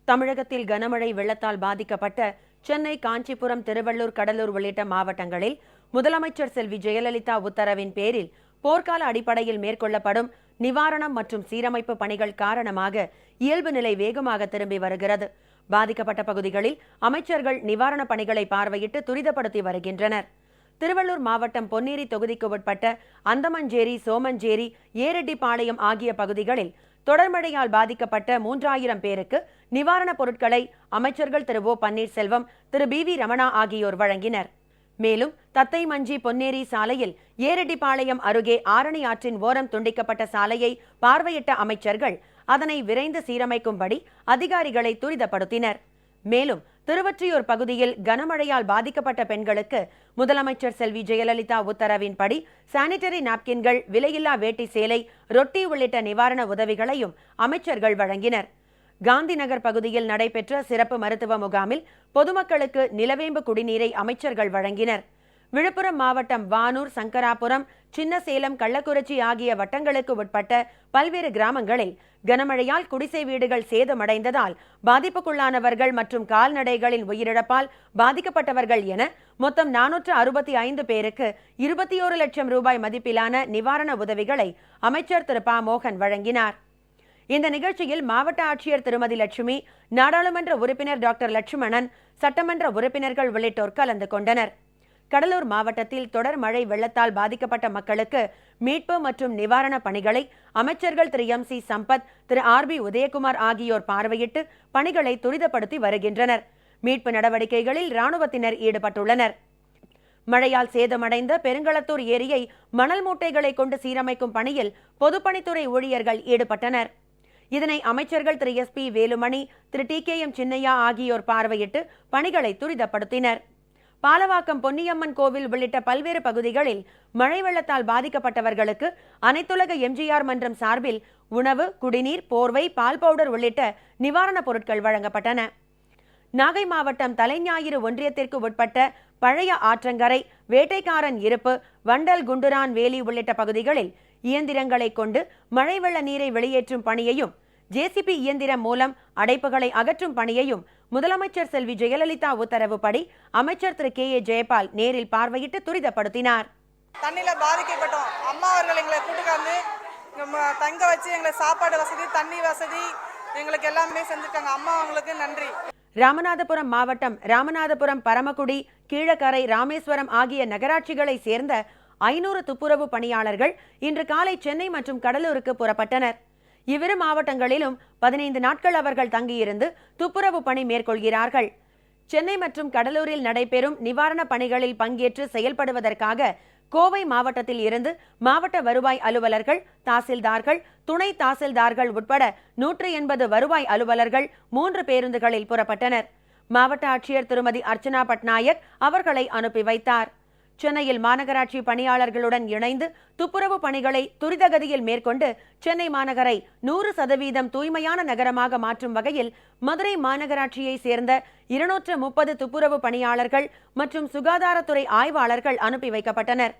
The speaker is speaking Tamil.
தமிழகத்தில் கனமழை வெள்ளத்தால் பாதிக்கப்பட்ட சென்னை, காஞ்சிபுரம், திருவள்ளூர், கடலூர் உள்ளிட்ட மாவட்டங்களில் முதலமைச்சர் செல்வி ஜெயலலிதா உத்தரவின் பேரில் போர்க்கால அடிப்படையில் மேற்கொள்ளப்படும் நிவாரணம் மற்றும் சீரமைப்பு பணிகள் காரணமாக இயல்பு நிலை வேகமாக திரும்பி வருகிறது. பாதிக்கப்பட்ட பகுதிகளில் அமைச்சர்கள் நிவாரணப் பணிகளை பார்வையிட்டு துரிதப்படுத்தி வருகின்றனர். திருவள்ளூர் மாவட்டம் பொன்னேரி தொகுதிக்கு உட்பட்ட அந்தமஞ்சேரி, சோமஞ்சேரி, ஏரெட்டிப்பாளையம் ஆகிய பகுதிகளில் தொடர் மழையால் பாதிக்கப்பட்ட 3000 பேருக்கு நிவாரணப் பொருட்களை அமைச்சர்கள் திரு ஓ பன்னீர்செல்வம், திரு பி வி ரமணா ஆகியோர் வழங்கினர். மேலும் தத்தைமஞ்சி பொன்னேரி சாலையில் ஏரெட்டிப்பாளையம் அருகே ஆரணி ஆற்றின் ஓரம் துண்டிக்கப்பட்ட சாலையை பார்வையிட்ட அமைச்சர்கள் அதனை விரைந்து சீரமைக்கும்படி அதிகாரிகளை துரிதப்படுத்தினர். மேலும் திருவொற்றியூர் பகுதியில் கனமழையால் பாதிக்கப்பட்ட பெண்களுக்கு முதலமைச்சர் செல்வி ஜெயலலிதா உத்தரவின்படி சானிட்டரி நாப்கின்கள், விலையில்லா வேட்டி சேலை, ரொட்டி உள்ளிட்ட நிவாரண உதவிகளையும் அமைச்சர்கள் வழங்கினர். காந்தி நகர் பகுதியில் நடைபெற்ற சிறப்பு மருத்துவ முகாமில் பொதுமக்களுக்கு நிலவேம்பு குடிநீரை அமைச்சர்கள் வழங்கினர். விழுப்புரம் மாவட்டம் வானூர், சங்கராபுரம், சின்னசேலம், கள்ளக்குறிச்சி ஆகிய வட்டங்களுக்கு உட்பட்ட பல்வேறு கிராமங்களில் கனமழையால் குடிசை வீடுகள் சேதமடைந்ததால் பாதிப்புக்குள்ளானவர்கள் மற்றும் கால்நடைகளின் உயிரிழப்பால் பாதிக்கப்பட்டவர்கள் என மொத்தம் 465 பேருக்கு 21 லட்சம் ரூபாய் மதிப்பிலான நிவாரண உதவிகளை அமைச்சர் திரு ப மோகன் வழங்கினார். இந்த நிகழ்ச்சியில் மாவட்ட ஆட்சியர் திருமதி லட்சுமி, நாடாளுமன்ற உறுப்பினர் டாக்டர் லட்சுமணன், சட்டமன்ற உறுப்பினர்கள் உள்ளிட்டோர் கலந்து கொண்டனர். கடலூர் மாவட்டத்தில் தொடர் மழை வெள்ளத்தால் பாதிக்கப்பட்ட மக்களுக்கு மீட்பு மற்றும் நிவாரணப் பணிகளை அமைச்சர்கள் திரு எம் சி சம்பத், திரு ஆர் பி உதயகுமார் ஆகியோர் பார்வையிட்டு பணிகளை துரிதப்படுத்தி வருகின்றனர். மீட்பு நடவடிக்கைகளில் ராணுவத்தினர் ஈடுபட்டுள்ளனர். மழையால் சேதமடைந்த பெருங்களத்தூர் ஏரியை மணல் மூட்டைகளை கொண்டு சீரமைக்கும் பணியில் பொதுப்பணித்துறை ஊழியர்கள் ஈடுபட்டனர். இதனை அமைச்சர்கள் திரு எஸ் பி வேலுமணி, திரு டி கே எம் சின்னையா ஆகியோர் பார்வையிட்டு பணிகளை துரிதப்படுத்தினர். பாலவாக்கம் பொன்னியம்மன் கோவில் உள்ளிட்ட பல்வேறு பகுதிகளில் மழை வெள்ளத்தால் பாதிக்கப்பட்டவர்களுக்கு அனைத்துலக எம்ஜிஆர் மன்றம் சார்பில் உணவு, குடிநீர், போர்வை, பால் பவுடர் உள்ளிட்ட நிவாரணப் பொருட்கள் வழங்கப்பட்டன. நாகை மாவட்டம் தலைஞாயிறு ஒன்றியத்திற்கு உட்பட்ட பழைய ஆற்றங்கரை, வேட்டைக்காரன் இருப்பு, வண்டல், குண்டுரான் வேலி உள்ளிட்ட பகுதிகளில் இயந்திரங்களை கொண்டு மழை வெள்ள நீரை வெளியேற்றும் பணியையும், ஜேசிபி இயந்திரம் மூலம் அடைப்புகளை அகற்றும் பணியையும் முதலமைச்சர் செல்வி ஜெயலலிதா உத்தரவுப்படி அமைச்சர் திரு கே ஏ ஜெயபால் நேரில் பார்வையிட்டு துரிதப்படுத்தினார். தண்ணியில பாதிக்கப்பட்டோம். அம்மா அவர்கள் எங்களை கூட்டுக்காந்து தங்க வச்சு எங்களை சாப்பாடு வசதி, தண்ணி வசதி எங்களுக்கு எல்லாமே செஞ்சுட்டாங்க. அம்மா அவங்களுக்கு நன்றி. ராமநாதபுரம் மாவட்டம் ராமநாதபுரம், பரமக்குடி, கீழக்கரை, ராமேஸ்வரம் ஆகிய நகராட்சிகளை சேர்ந்த 500 துப்புரவு பணியாளர்கள் இன்று காலை சென்னை மற்றும் கடலூருக்கு புறப்பட்டனர். இவ்விரு மாவட்டங்களிலும் 15 நாட்கள் அவர்கள் தங்கியிருந்து துப்புரவு பணி மேற்கொள்கிறார்கள். சென்னை மற்றும் கடலூரில் நடைபெறும் நிவாரணப் பணிகளில் பங்கேற்று செயல்படுவதற்காக கோவை மாவட்டத்தில் இருந்து மாவட்ட வருவாய் அலுவலர்கள், தாசில்தார்கள், துணை தாசில்தார்கள் உட்பட 180 வருவாய் அலுவலர்கள் 3 பேருந்துகளில் புறப்பட்டனர். மாவட்ட ஆட்சியர் திருமதி அர்ச்சனா பட்நாயக் அவர்களை அனுப்பி வைத்தார். சென்னையில் மாநகராட்சி பணியாளர்களுடன் இணைந்து துப்புரவு பணிகளை துரிதகதியில் மேற்கொண்டு சென்னை மாநகரை 100% தூய்மையான நகரமாக மாற்றும் வகையில் மதுரை மாநகராட்சியை சேர்ந்த 230 துப்புரவு பணியாளர்கள் மற்றும் சுகாதாரத்துறை ஆய்வாளர்கள் அனுப்பி வைக்கப்பட்டனர்.